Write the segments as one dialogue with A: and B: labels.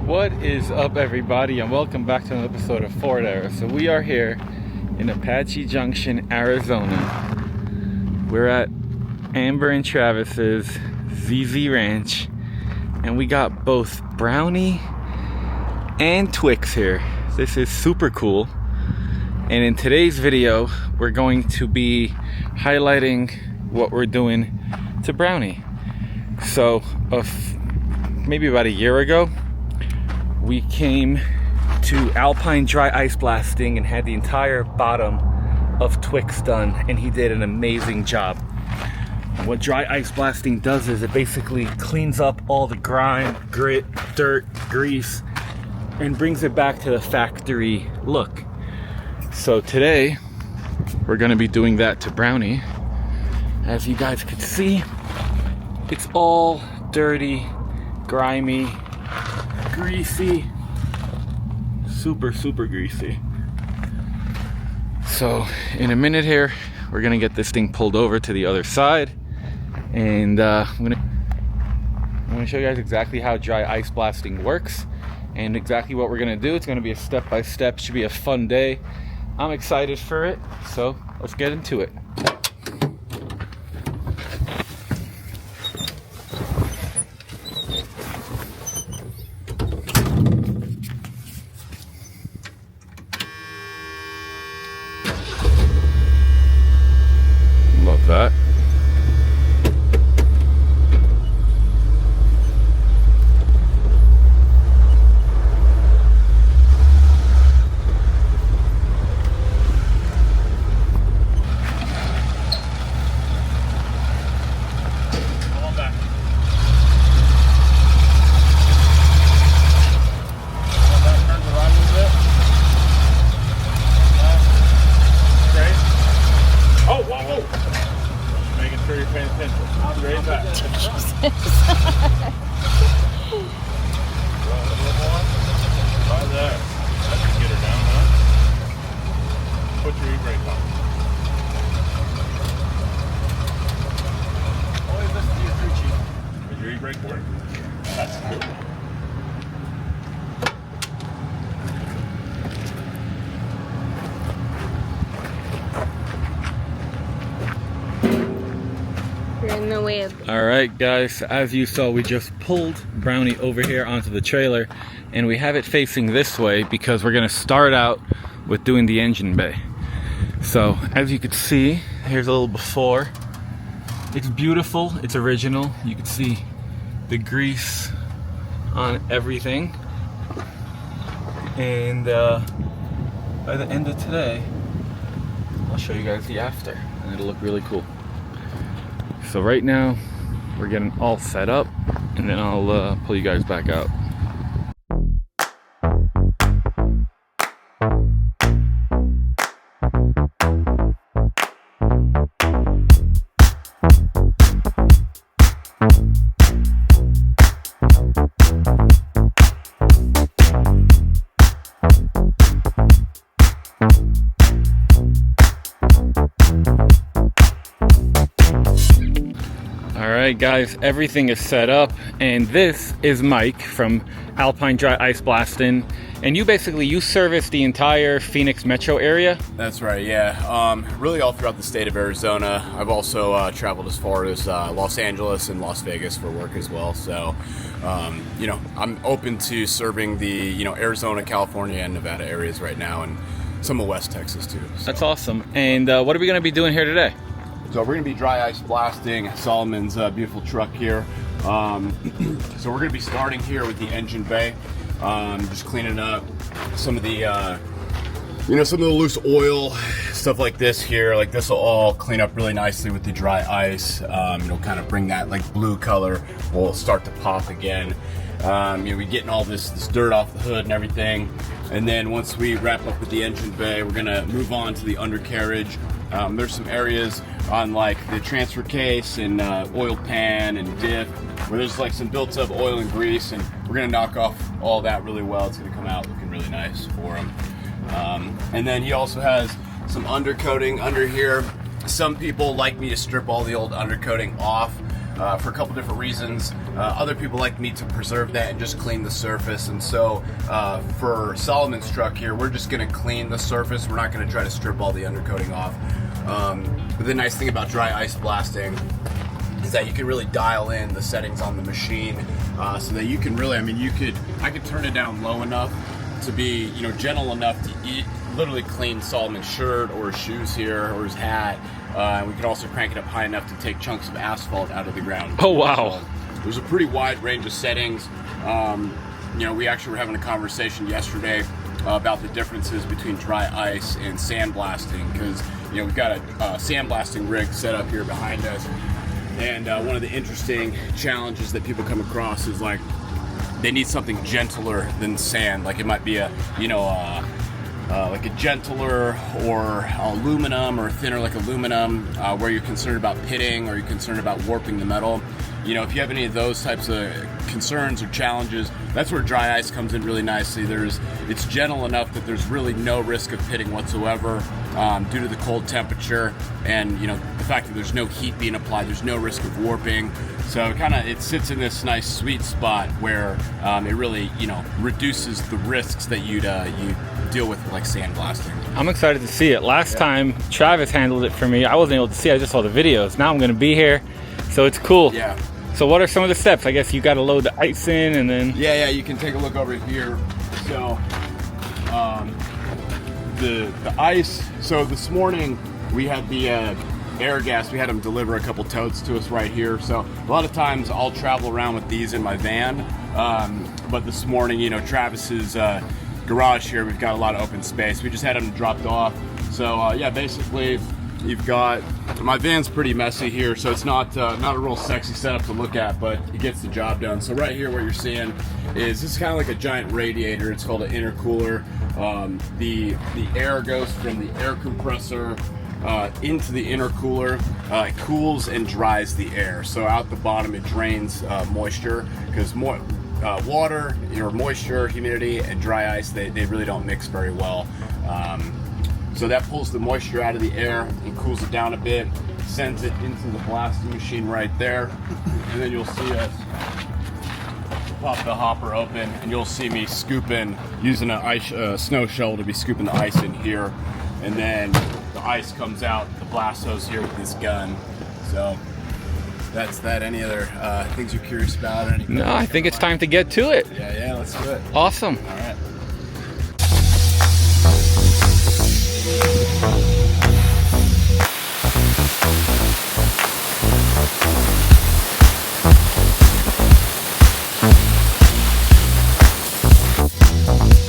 A: What is up, everybody, and welcome back to another episode of Ford Era. So we are here in Apache Junction, Arizona. We're at Amber and Travis's ZZ Ranch, and we got both Brownie and Twix here. This is super cool. And in today's video, we're going to be highlighting what we're doing to Brownie. So, maybe about a year ago, we came to Alpine Dry Ice Blasting and had the entire bottom of Twix done, and he did an amazing job. What dry ice blasting does is it basically cleans up all the grime, grit, dirt, grease, and brings it back to the factory look. So today, we're gonna be doing that to Brownie. As you guys can see, it's all dirty, grimy, greasy, super greasy. So in a minute here, we're gonna get this thing pulled over to the other side, and I'm gonna show you guys exactly how dry ice blasting works and exactly what we're gonna do. It's gonna be a step-by-step, should be a fun day. I'm excited for it, so let's get into it. Love that.
B: Put your e-brake on. Always listen to your crew chief. Does your e-brake work? That's cool.
C: You're in the way of...
A: Alright guys, as you saw, we just pulled Brownie over here onto the trailer, and we have it facing this way because we're gonna start out with doing the engine bay. So as you can see, here's a little before. It's beautiful, it's original. You can see the grease on everything, and by the end of today, I'll show you guys the after, and it'll look really cool. So right now, we're getting all set up, and then I'll pull you guys back out. Alright guys, everything is set up, and this is Mike from Alpine Dry Ice Blasting, and you service the entire Phoenix metro area?
B: That's right, yeah. Really all throughout the state of Arizona. I've also traveled as far as Los Angeles and Las Vegas for work as well. So, you know, I'm open to serving the, Arizona, California, and Nevada areas right now, and some of West Texas too. So.
A: That's awesome. And what are we going to be doing here today?
B: So we're going to be dry ice blasting Solomon's beautiful truck here. So we're going to be starting here with the engine bay, just cleaning up some of the, some of the loose oil, stuff like this here. Like this will all clean up really nicely with the dry ice. Kind of bring that like blue color. Will start to pop again. We're getting all this dirt off the hood and everything. And then once we wrap up with the engine bay, we're going to move on to the undercarriage. There's some areas on like the transfer case and oil pan and diff where there's like some built up oil and grease, and we're gonna knock off all that really well. It's gonna come out looking really nice for him. And then he also has some undercoating under here. Some people like me to strip all the old undercoating off. for a couple different reasons. Other people like me to preserve that and just clean the surface, and so for Solomon's truck here, we're just going to clean the surface. We're not going to try to strip all the undercoating off. But the nice thing about dry ice blasting is that you can really dial in the settings on the machine, so that you can really, I could turn it down low enough to be, you know, gentle enough to literally clean Solomon's shirt or his shoes here or his hat. We could also crank it up high enough to take chunks of asphalt out of the ground.
A: Oh, wow.
B: So there's a pretty wide range of settings. You know, we actually were having a conversation yesterday about the differences between dry ice and sandblasting, because, you know, we've got a sandblasting rig set up here behind us. And one of the interesting challenges that people come across is, like, they need something gentler than sand. Like, it might be a, you know, like a gentler or aluminum, or thinner like aluminum, where you're concerned about pitting or you're concerned about warping the metal. You know, if you have any of those types of concerns or challenges, that's where dry ice comes in really nicely. It's gentle enough that there's really no risk of pitting whatsoever, due to the cold temperature, and, you know, the fact that there's no heat being applied. There's no risk of warping. So it sits in this nice sweet spot where it really, you know, reduces the risks that you deal with like sandblasting.
A: I'm excited to see it. Last time Travis handled it for me, I wasn't able to see it. I just saw the videos. Now I'm going to be here, so it's cool.
B: Yeah.
A: So what are some of the steps? I guess you got to load the ice in, and then...
B: Yeah, you can take a look over here. So the ice, so this morning we had the air gas. We had them deliver a couple totes to us right here. So a lot of times I'll travel around with these in my van, but this morning, you know, Travis's garage here, we've got a lot of open space. We just had them dropped off. So yeah, basically you've got, my van's pretty messy here, so it's not a real sexy setup to look at, but it gets the job done. So right here, what you're seeing is, this is kind of like a giant radiator. It's called an intercooler. The air goes from the air compressor into the intercooler. It cools and dries the air. So out the bottom, it drains moisture, because water, or moisture, humidity, and dry ice, they really don't mix very well. So that pulls the moisture out of the air and cools it down a bit, sends it into the blasting machine right there, and then you'll see us pop the hopper open, and you'll see me scooping, using a snow shovel to be scooping the ice in here, and then the ice comes out the blast hose here with this gun. So that's that. Any other things you're curious about? Or anything?
A: No, I think it's time to get to it.
B: Yeah, let's do it.
A: Awesome.
B: All right.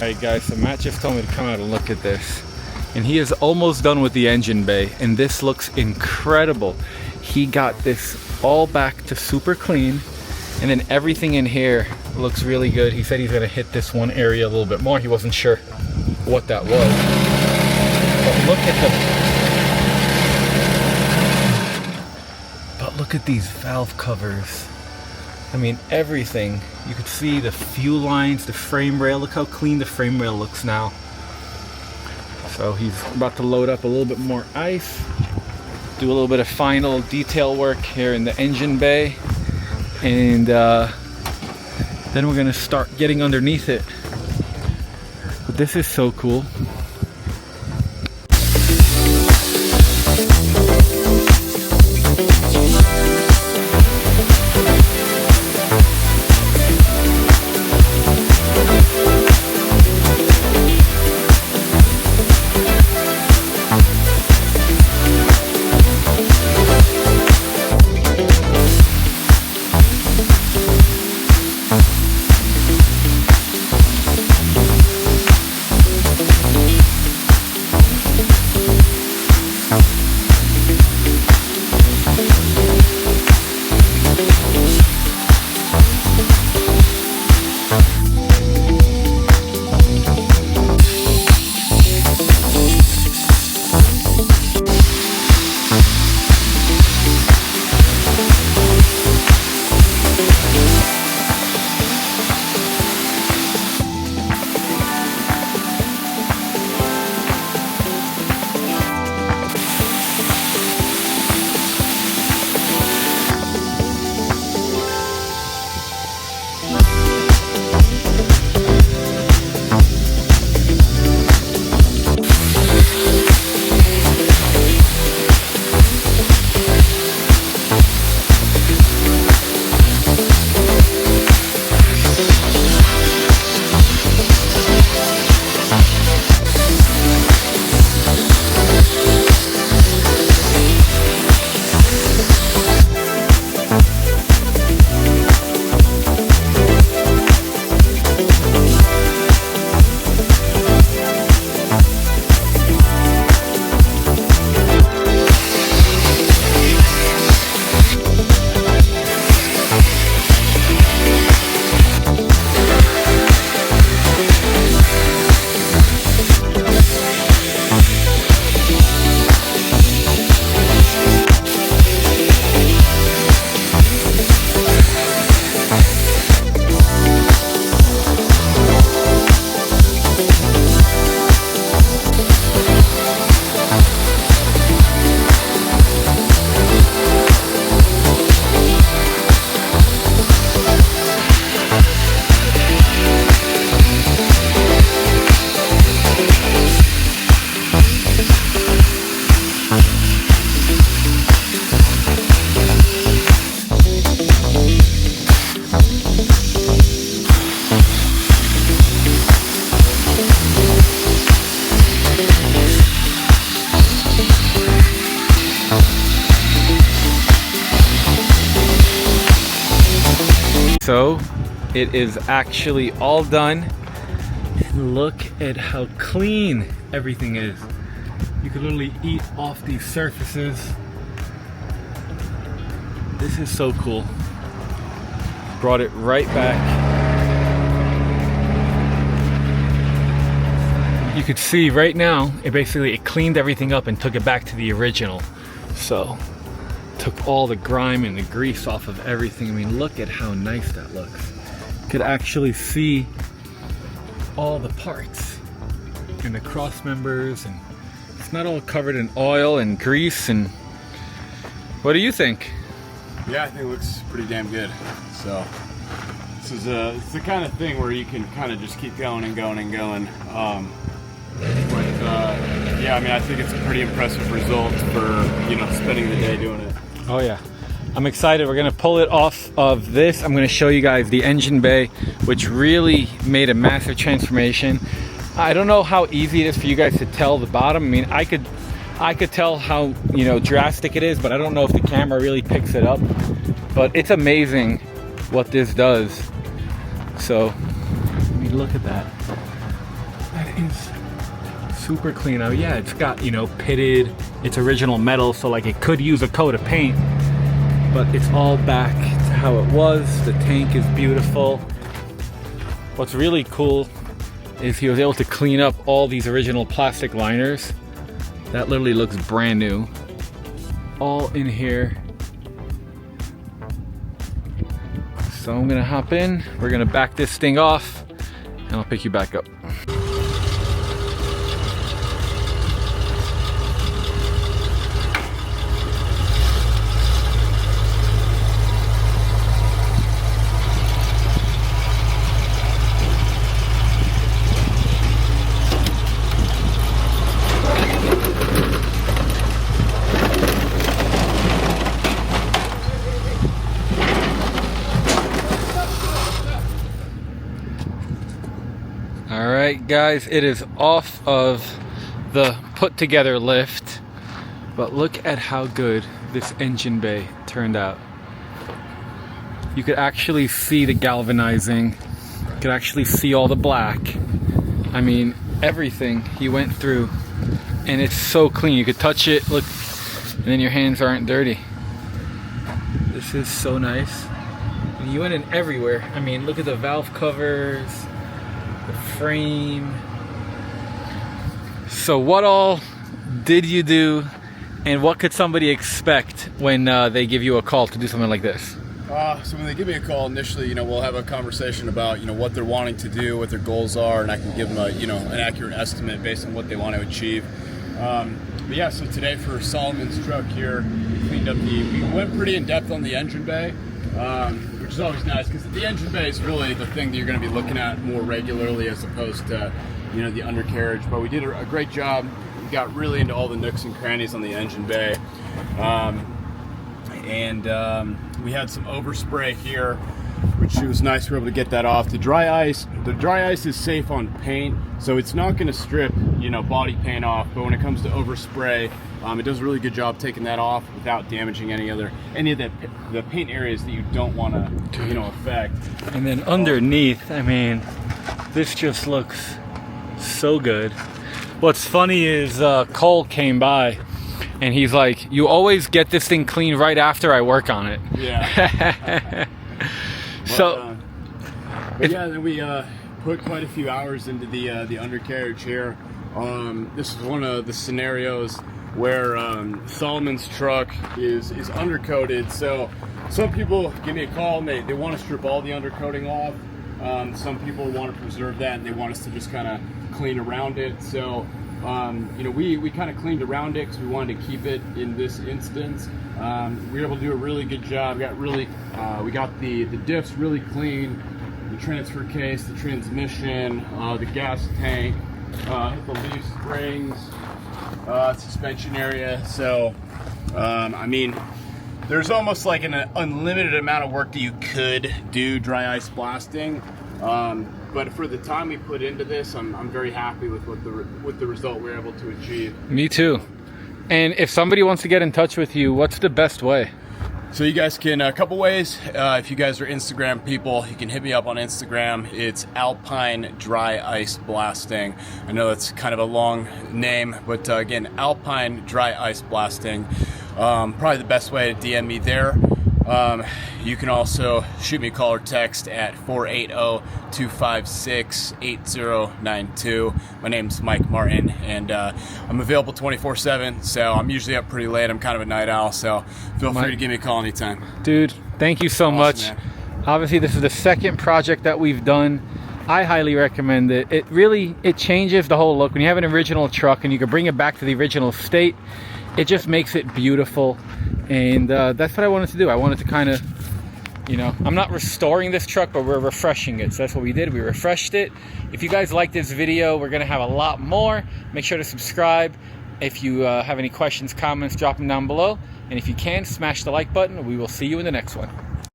A: Alright guys, so Matt just told me to come out and look at this. And he is almost done with the engine bay, and this looks incredible. He got this all back to super clean, and then everything in here looks really good. He said he's gonna hit this one area a little bit more. He wasn't sure what that was. But look at these valve covers. I mean, everything. You could see the fuel lines, the frame rail. Look how clean the frame rail looks now. So he's about to load up a little bit more ice, do a little bit of final detail work here in the engine bay, and then we're gonna start getting underneath it. But this is so cool. So it is actually all done. Look at how clean everything is. You can literally eat off these surfaces. This is so cool. Brought it right back. You could see right now, it cleaned everything up and took it back to the original. So, took all the grime and the grease off of everything. I mean, look at how nice that looks. You could actually see all the parts and the cross members, and it's not all covered in oil and grease. And what do you think?
B: Yeah, I think it looks pretty damn good. So this is it's the kind of thing where you can kind of just keep going and going and going. Yeah, I mean, I think it's a pretty impressive result for, you know, spending the day doing it.
A: Oh yeah, I'm excited. We're gonna pull it off of this. I'm gonna show you guys the engine bay, which really made a massive transformation. I don't know how easy it is for you guys to tell the bottom. I mean, I could tell how, you know, drastic it is, but I don't know if the camera really picks it up. But it's amazing what this does. So, I mean, look at that. That is super clean. Oh yeah, it's got, you know, pitted, it's original metal, so like it could use a coat of paint, but it's all back to how it was. The tank is beautiful. What's really cool is he was able to clean up all these original plastic liners. That literally looks brand new. All in here. So I'm gonna hop in, we're gonna back this thing off, and I'll pick you back up. Alright guys, it is off of the put together lift, but look at how good this engine bay turned out. You could actually see the galvanizing, you could actually see all the black. I mean, everything he went through, and it's so clean. You could touch it, look, and then your hands aren't dirty. This is so nice. And you went in everywhere. I mean, look at the valve covers, the frame. So what all did you do, and what could somebody expect when they give you a call to do something like this?
B: So when they give me a call initially, you know, we'll have a conversation about, you know, what they're wanting to do, what their goals are, and I can give them a, you know, an accurate estimate based on what they want to achieve. But yeah, so today for Solomon's truck here, we cleaned up we went pretty in depth on the engine bay, which is always nice because the engine bay is really the thing that you're going to be looking at more regularly as opposed to, you know, the undercarriage. But we did a great job. We got really into all the nooks and crannies on the engine bay. We had some overspray here, which which was nice. We were able to get that off. The dry ice is safe on paint, so it's not going to strip, you know, body paint off. But when it comes to overspray, it does a really good job taking that off without damaging any of the paint areas that you don't want to, you know, affect.
A: And then underneath, I mean, this just looks so good. What's funny is Cole came by and he's like, you always get this thing clean right after I work on it.
B: Yeah.
A: So
B: yeah, then we put quite a few hours into the undercarriage here. This is one of the scenarios where Solomon's truck is undercoated. So some people give me a call and they want to strip all the undercoating off. Some people want to preserve that and they want us to just kind of clean around it. So you know, we kind of cleaned around it because we wanted to keep it in this instance. We were able to do a really good job. We got the diffs really clean, the transfer case, the transmission, the gas tank, hit the leaf springs, suspension area. So I mean, there's almost like an unlimited amount of work that you could do dry ice blasting. But for the time we put into this, I'm very happy with what the result we're able to achieve.
A: Me too. And if somebody wants to get in touch with you, what's the best way?
B: So you guys can, a couple ways. If you guys are Instagram people, you can hit me up on Instagram. It's Alpine Dry Ice Blasting. I know that's kind of a long name, but again, Alpine Dry Ice Blasting. Probably the best way to DM me there. You can also shoot me a call or text at 480-256-8092. My name's Mike Martin, and I'm available 24/7, so I'm usually up pretty late. I'm kind of a night owl, so feel free to give me a call anytime.
A: Dude, thank you so much.
B: Man.
A: Obviously, this is the second project that we've done. I highly recommend it. It changes the whole look. When you have an original truck and you can bring it back to the original state, it just makes it beautiful. And that's what I wanted to do. I wanted to kind of, you know, I'm not restoring this truck, but we're refreshing it. So that's what we did. We refreshed it. If you guys like this video, we're going to have a lot more. Make sure to subscribe. If you have any questions, comments, drop them down below. And if you can, smash the like button. We will see you in the next one.